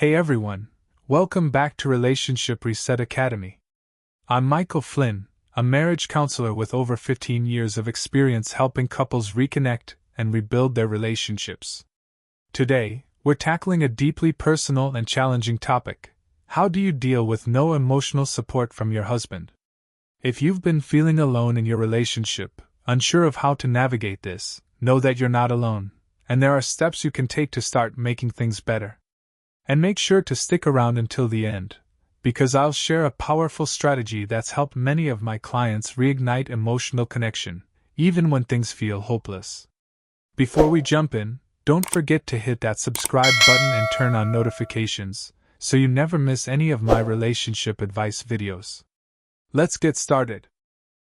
Hey everyone, welcome back to Relationship Reset Academy. I'm Michael Flynn, a marriage counselor with over 15 years of experience helping couples reconnect and rebuild their relationships. Today, we're tackling a deeply personal and challenging topic. How do you deal with no emotional support from your husband? If you've been feeling alone in your relationship, unsure of how to navigate this, know that you're not alone, and there are steps you can take to start making things better. And make sure to stick around until the end, because I'll share a powerful strategy that's helped many of my clients reignite emotional connection, even when things feel hopeless. Before we jump in, don't forget to hit that subscribe button and turn on notifications, so you never miss any of my relationship advice videos. Let's get started.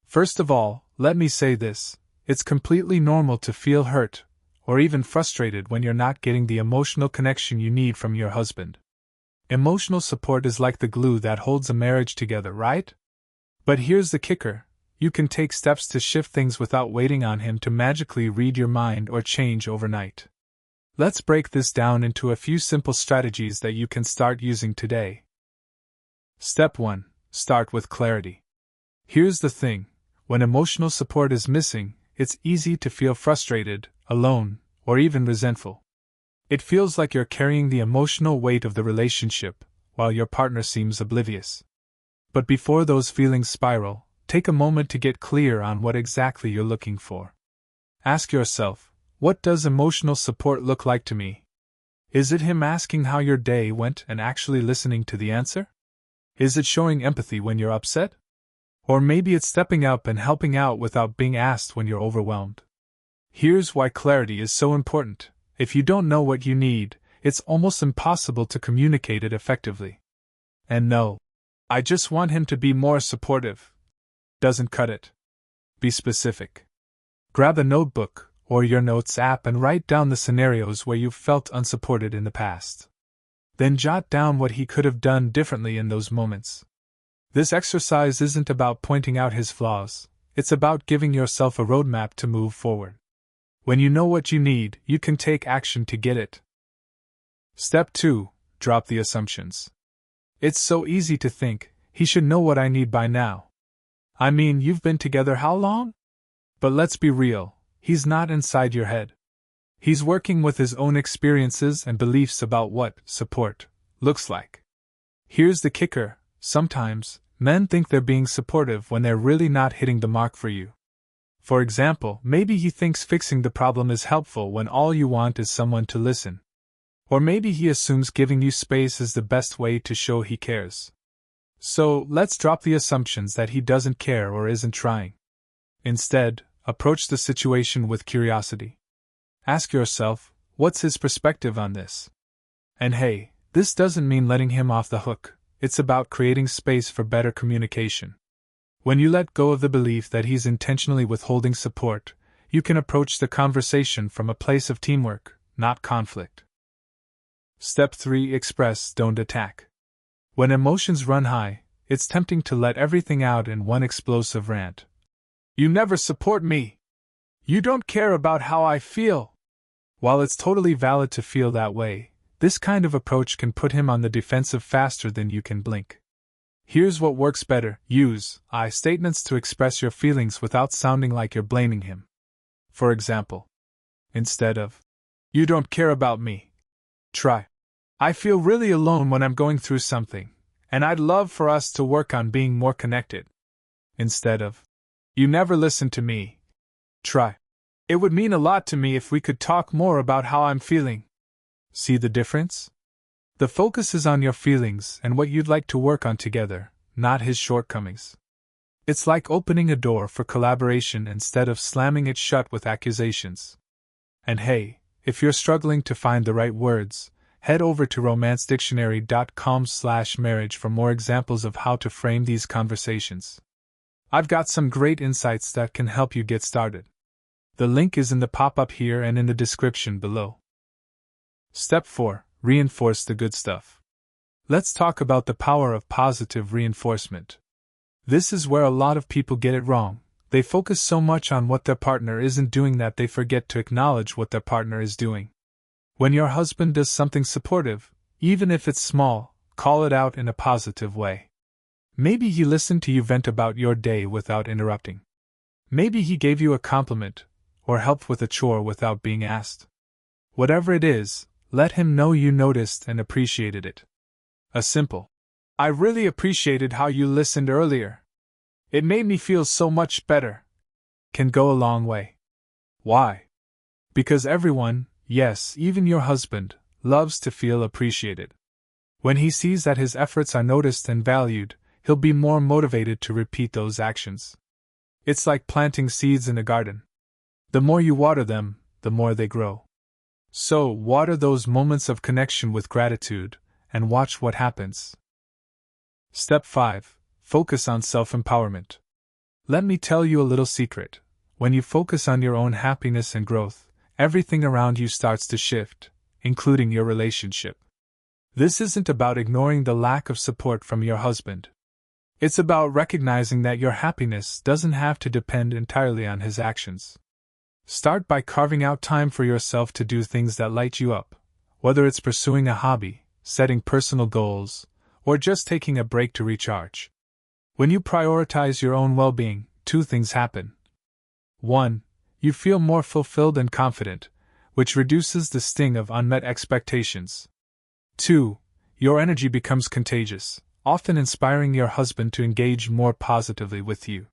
First of all, let me say this: it's completely normal to feel hurt, or even frustrated when you're not getting the emotional connection you need from your husband. Emotional support is like the glue that holds a marriage together, right? But here's the kicker: you can take steps to shift things without waiting on him to magically read your mind or change overnight. Let's break this down into a few simple strategies that you can start using today. Step 1. Start with clarity. Here's the thing: when emotional support is missing, it's easy to feel frustrated, alone, or even resentful. It feels like you're carrying the emotional weight of the relationship, while your partner seems oblivious. But before those feelings spiral, take a moment to get clear on what exactly you're looking for. Ask yourself, what does emotional support look like to me? Is it him asking how your day went and actually listening to the answer? Is it showing empathy when you're upset? Or maybe it's stepping up and helping out without being asked when you're overwhelmed. Here's why clarity is so important. If you don't know what you need, it's almost impossible to communicate it effectively. And no, I just want him to be more supportive doesn't cut it. Be specific. Grab a notebook or your notes app and write down the scenarios where you've felt unsupported in the past. Then jot down what he could have done differently in those moments. This exercise isn't about pointing out his flaws, it's about giving yourself a roadmap to move forward. When you know what you need, you can take action to get it. Step 2. Drop the assumptions. It's so easy to think, he should know what I need by now. I mean, you've been together how long? But let's be real, he's not inside your head. He's working with his own experiences and beliefs about what support looks like. Here's the kicker: sometimes, men think they're being supportive when they're really not hitting the mark for you. For example, maybe he thinks fixing the problem is helpful when all you want is someone to listen. Or maybe he assumes giving you space is the best way to show he cares. So, let's drop the assumptions that he doesn't care or isn't trying. Instead, approach the situation with curiosity. Ask yourself, what's his perspective on this? And hey, this doesn't mean letting him off the hook, it's about creating space for better communication. When you let go of the belief that he's intentionally withholding support, you can approach the conversation from a place of teamwork, not conflict. Step 3. Express, don't attack. When emotions run high, it's tempting to let everything out in one explosive rant. You never support me. You don't care about how I feel. While it's totally valid to feel that way, this kind of approach can put him on the defensive faster than you can blink. Here's what works better: use I statements to express your feelings without sounding like you're blaming him. For example, instead of, "You don't care about me," try, "I feel really alone when I'm going through something, and I'd love for us to work on being more connected." Instead of, "You never listen to me," try, "It would mean a lot to me if we could talk more about how I'm feeling." See the difference? The focus is on your feelings and what you'd like to work on together, not his shortcomings. It's like opening a door for collaboration instead of slamming it shut with accusations. And hey, if you're struggling to find the right words, head over to romancedictionary.com/marriage for more examples of how to frame these conversations. I've got some great insights that can help you get started. The link is in the pop-up here and in the description below. Step 4. Reinforce the good stuff. Let's talk about the power of positive reinforcement. This is where a lot of people get it wrong. They focus so much on what their partner isn't doing that they forget to acknowledge what their partner is doing. When your husband does something supportive, Even if it's small, call it out in a positive way. Maybe he listened to you vent about your day without interrupting. Maybe he gave you a compliment, or helped with a chore without being asked. Whatever it is, let him know you noticed and appreciated it. A simple, "I really appreciated how you listened earlier. It made me feel so much better," can go a long way. Why? Because everyone, yes, even your husband, loves to feel appreciated. When he sees that his efforts are noticed and valued, he'll be more motivated to repeat those actions. It's like planting seeds in a garden. The more you water them, the more they grow. So, water those moments of connection with gratitude, and watch what happens. Step 5. Focus on self-empowerment. Let me tell you a little secret. When you focus on your own happiness and growth, everything around you starts to shift, including your relationship. This isn't about ignoring the lack of support from your husband. It's about recognizing that your happiness doesn't have to depend entirely on his actions. Start by carving out time for yourself to do things that light you up, whether it's pursuing a hobby, setting personal goals, or just taking a break to recharge. When you prioritize your own well-being, two things happen. 1. You feel more fulfilled and confident, which reduces the sting of unmet expectations. 2. Your energy becomes contagious, often inspiring your husband to engage more positively with you.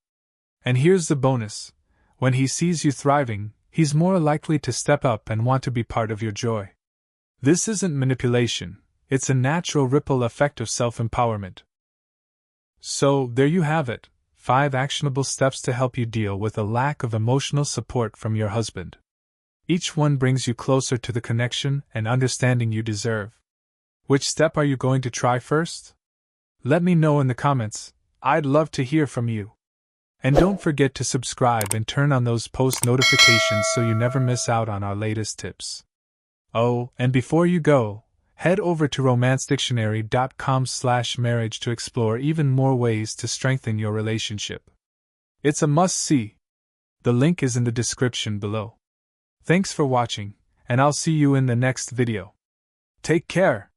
And here's the bonus. When he sees you thriving, he's more likely to step up and want to be part of your joy. This isn't manipulation, it's a natural ripple effect of self-empowerment. So, there you have it, 5 actionable steps to help you deal with a lack of emotional support from your husband. Each one brings you closer to the connection and understanding you deserve. Which step are you going to try first? Let me know in the comments. I'd love to hear from you. And don't forget to subscribe and turn on those post notifications so you never miss out on our latest tips. Oh, and before you go, head over to romancedictionary.com/marriage to explore even more ways to strengthen your relationship. It's a must-see. The link is in the description below. Thanks for watching, and I'll see you in the next video. Take care.